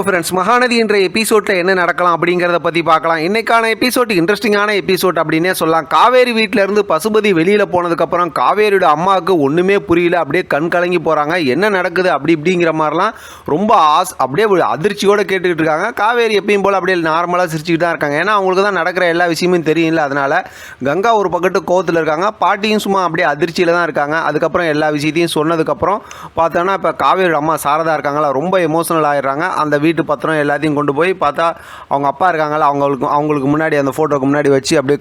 Friends, Mahanadi என்ற எபிசோடில் என்ன நடக்கலாம் அப்படிங்கிறத பற்றி பார்க்கலாம். இன்றைக்கான எபிசோட் இன்ட்ரெஸ்டிங்கான எபிசோட் அப்படின்னே சொல்லலாம். காவேரி வீட்டிலேருந்து பசுபதி வெளியில் போனதுக்கப்புறம் காவேரியோட அம்மாவுக்கு ஒன்றுமே புரியல. அப்படியே கண் கலங்கி போகிறாங்க. என்ன நடக்குது அப்படிங்கிற மாதிரிலாம் ரொம்ப அப்படியே அதிர்ச்சியோடு கேட்டுக்கிட்டு இருக்காங்க. காவேரி எப்பயும் போல் அப்படியே நார்மலாக சிரிச்சுக்கிட்டு தான் இருக்காங்க. ஏன்னா அவங்களுக்கு தான் நடக்கிற எல்லா விஷயமும் தெரியல. அதனால் கங்கா ஒரு பக்கத்து கோவத்தில் இருக்காங்க. பாட்டியும் சும்மா அப்படியே அதிர்ச்சியில் தான் இருக்காங்க. அதுக்கப்புறம் எல்லா விஷயத்தையும் சொன்னதுக்கப்புறம் பார்த்தோன்னா இப்போ காவேரியோட அம்மா சாரதா இருக்காங்களா, ரொம்ப எமோஷனல் ஆகிடுறாங்க. அந்த வீட்டு பத்திரம் எல்லாத்தையும் கொண்டு போய் பார்த்தா அவங்க அப்பா இருக்காங்களா, அவங்களுக்கு முன்னாடி அந்த ஃபோட்டோக்கு முன்னாடி வச்சு அப்படியே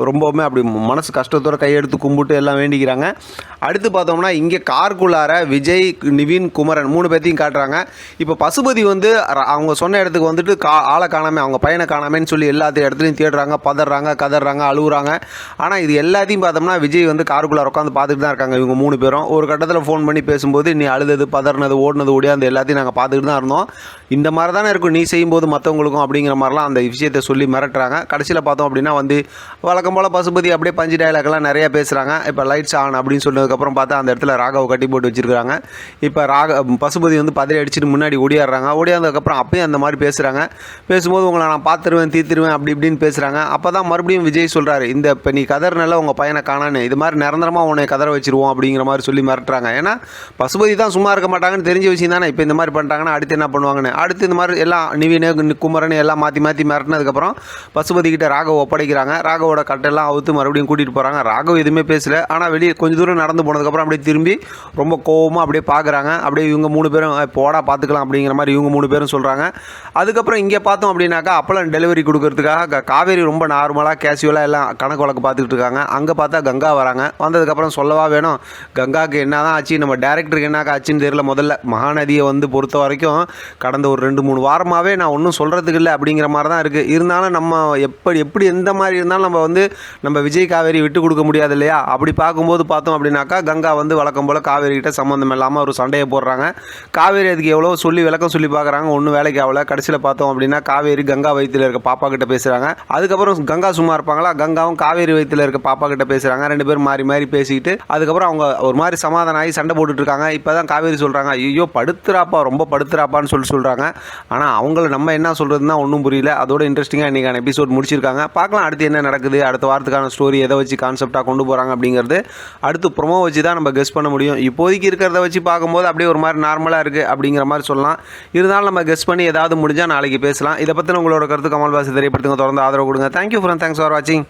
ரொம்பவுமே அப்படி மனசு கஷ்டத்தோடு கையெடுத்து கும்பிட்டு எல்லாம் வேண்டிக்கிறாங்க. அடுத்து பார்த்தோம்னா இங்கே காருக்குள்ளார விஜய், நிவின், குமரன் 3 பேர்த்தையும் காட்டுறாங்க. இப்போ பசுபதி வந்து அவங்க சொன்ன இடத்துக்கு வந்துட்டு ஆளை காணாமல், அவங்க பையனை காணாமேன்னு சொல்லி எல்லா இடத்துலையும் தேடுறாங்க, பதறாங்க, கதறாங்க, அழுகுறாங்க. ஆனால் இது எல்லாத்தையும் பார்த்தோம்னா விஜய் வந்து காருக்குள்ளார உட்காந்து பார்த்துட்டு தான் இருக்காங்க. இவங்க 3 பேரும் ஒரு கட்டத்தில் ஃபோன் பண்ணி பேசும்போது, நீ அழுதது, பதறினது, ஓடினது, ஓடியாந்து எல்லாத்தையும் நாங்கள் பார்த்துக்கிட்டு தான் இருந்தோம். இந்த மாதிரி தானே இருக்கும் நீ செய்யும்போது மற்றவங்களுக்கும் அப்படிங்கிற மாதிரிலாம் அந்த விஷயத்தை சொல்லி மிரட்டுறாங்க. கடைசியில் பார்த்தோம் அப்படின்னா வந்து வழக்கம் போல் பசுபதி அப்படியே பஞ்சு டயலாக்லாம் நிறையா பேசுகிறாங்க. இப்போ லைட்ஸ் ஆன் அப்படின்னு சொன்னதுக்கப்புறம் பார்த்தா அந்த இடத்துல ராகவ கட்டி போட்டு வச்சுருக்காங்க. இப்போ பசுபதி வந்து பதறி அடிச்சுட்டு முன்னாடி ஓடியாடுறாங்க. ஓடியாந்ததுக்கப்புறம் அப்பயும் அந்த மாதிரி பேசுகிறாங்க. பேசும்போது உங்களை நான் பார்த்துருவேன், தீர்த்துருவேன் அப்படி இப்படின்னு பேசுகிறாங்க. அப்போ தான் மறுபடியும் விஜய் சொல்கிறாரு, இந்த இப்போ நீ கதறினால உங்கள் பையனை காணான்னு, இது மாதிரி நிரந்தரமாக உன்னை கதற வச்சிருவோம் அப்படிங்கிற மாதிரி சொல்லி மிரட்டுறாங்க. ஏன்னா பசுபதி தான் சும்மா இருக்க மாட்டாங்கன்னு தெரிஞ்ச விஷயம் தானே. இப்போ இந்த மாதிரி பண்ணிட்டாங்கன்னா அடுத்து என்ன பண்ணுவாங்கன்னு. அடுத்து இந்த மாதிரி எல்லாம் நிவினு, குமரன் எல்லாம் மாற்றி மிரட்டினதுக்கப்புறம் பசுபதி கிட்ட ராகவ ஒப்படைக்கிறாங்க. ராகவோட கட்டெல்லாம் அவுத்து மறுபடியும் கூட்டிகிட்டு போகிறாங்க. ராகவ் எதுவுமே பேசல. ஆனால் வெளியே கொஞ்சம் தூரம் நடந்து போனதுக்கப்புறம் அப்படியே திரும்பி ரொம்ப கோவமாக அப்படியே பார்க்குறாங்க. அப்படியே இவங்க 3 பேரும் போடா பார்த்துக்கலாம் அப்படிங்கிற மாதிரி இவங்க 3 பேரும் சொல்கிறாங்க. அதுக்கப்புறம் இங்கே பார்த்தோம் அப்படின்னாக்கா அப்பளம் டெலிவரி கொடுக்கறதுக்காக காவேரி ரொம்ப நார்மலாக கேஷுவலாக எல்லாம் கணக்கு வழக்கு பார்த்துக்கிட்டு இருக்காங்க. அங்கே பார்த்தா கங்கா வராங்க. வந்ததுக்கப்புறம் சொல்லவா வேணும், கங்காவுக்கு என்ன தான் ஆச்சு, நம்ம டேரக்டருக்கு என்ன ஆச்சுன்னு தெரியல. முதல்ல மகாநதியை வந்து பொறுத்த வரைக்கும் கடந்த ஒரு 2-3 வாரமாகவே நான் ஒன்றும் சொல்கிறதுக்கு இல்லை அப்படிங்கிற மாதிரி தான் இருக்குது. இருந்தாலும் நம்ம எப்படி எந்த மாதிரி இருந்தாலும் நம்ம விஜய் காவேரி விட்டு கொடுக்க முடியாது இல்லையா. அப்படி பார்க்கும்போது பார்த்தோம் அப்படின்னாக்கா கங்கா வந்து வழக்கம் போல் காவேரி கிட்ட சம்மந்தம் இல்லாமல் ஒரு சண்டையை போடுறாங்க. காவேரி அதுக்கு எவ்வளோ விளக்கம் சொல்லி பார்க்குறாங்க, ஒன்றும் வேலைக்கு ஆகலை. கடைசியில் பார்த்தோம் அப்படின்னா காவேரி கங்கா வயிற்றில் இருக்க பாப்பா கிட்ட பேசுகிறாங்க. அதுக்கப்புறம் கங்கா சும்மா இருப்பாங்களா, கங்காவும் காவேரி வயிற்றில் இருக்க பாப்பா கிட்ட பேசுகிறாங்க. 2 பேரும் மாறி பேசிக்கிட்டு அதுக்கப்புறம் அவங்க ஒரு மாதிரி சமாதானம் ஆகி சண்டை போட்டுட்டு இருக்காங்க. இப்போ தான் காவேரி சொல்கிறாங்க, ஐயோ படுத்துறாப்பா, ரொம்ப படுத்துறாப்பான்னு சொல்கிறாங்க. ஆனால் அவங்கள நம்ம என்ன சொல்கிறதுனா ஒன்றும் புரியல. அதோட இன்ட்ரெஸ்டிங்காக இன்றைக்கான எபிசோட் முடிச்சிருக்காங்க. பார்க்கலாம் அடுத்து என்ன நடக்குது, அடுத்த வாரத்துக்கான ஸ்டோரி எதை வச்சு கான்செப்டாக கொண்டு போகிறாங்க அப்படிங்கிறது அடுத்து ப்ரோமோ வச்சு தான் நம்ம கெஸ் பண்ண முடியும். இப்போதைக்கு இருக்கிறத வச்சு பார்க்கும்போது அப்படியே ஒரு மாதிரி நார்மலாக இருக்குது அப்படிங்கிற மாதிரி சொல்லலாம். இருந்தாலும் நம்ம கெஸ் பண்ணி ஏதாவது முடிஞ்சால் நாளைக்கு பேசலாம். இதை பற்றின உங்களோட கருத்து கமல் பாஸ் தெரியப்படுத்துங்க. தொடர்ந்து ஆதரவு கொடுங்க. தேங்க்யூ ஃபார் வாட்சிங்.